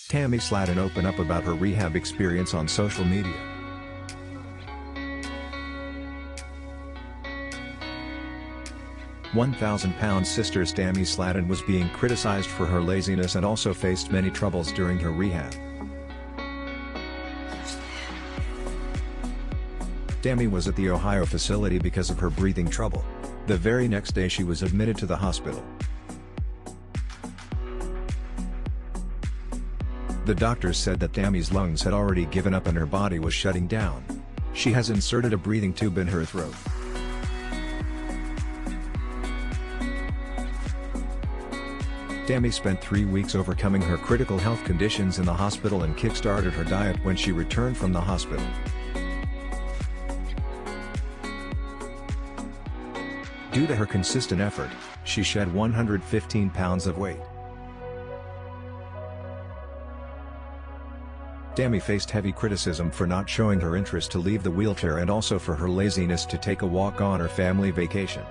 Tammy Slaton opened up about her rehab experience on social media. £1,000 sister Tammy Slaton was being criticized for her laziness and also faced many troubles during her rehab. Tammy was at the Ohio facility because of her breathing trouble. The very next day she was admitted to the hospital. The doctors said that Tammy's lungs had already given up and her body was shutting down. She has inserted a breathing tube in her throat. Tammy spent 3 weeks overcoming her critical health conditions in the hospital and kick-started her diet when she returned from the hospital. Due to her consistent effort, she shed 115 pounds of weight. Tammy faced heavy criticism for not showing her interest to leave the wheelchair and also for her laziness to take a walk on her family vacation.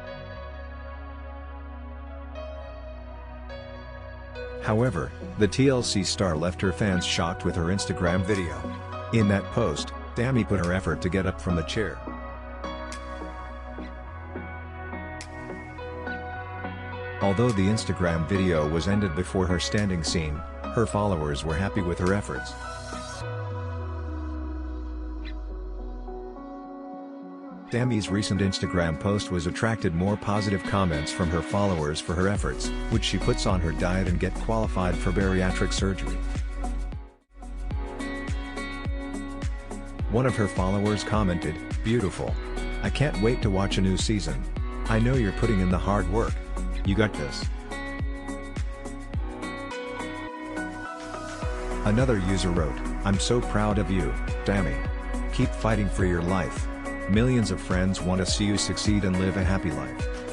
However, the TLC star left her fans shocked with her Instagram video. In that post, Tammy put her effort to get up from the chair. Although the Instagram video was ended before her standing scene, her followers were happy with her efforts. Tammy's recent Instagram post was attracted more positive comments from her followers for her efforts, which she puts on her diet and get qualified for bariatric surgery. One of her followers commented, "Beautiful. I can't wait to watch a new season. I know you're putting in the hard work. You got this." Another user wrote, "I'm so proud of you, Tammy. Keep fighting for your life. Millions of friends want to see you succeed and live a happy life."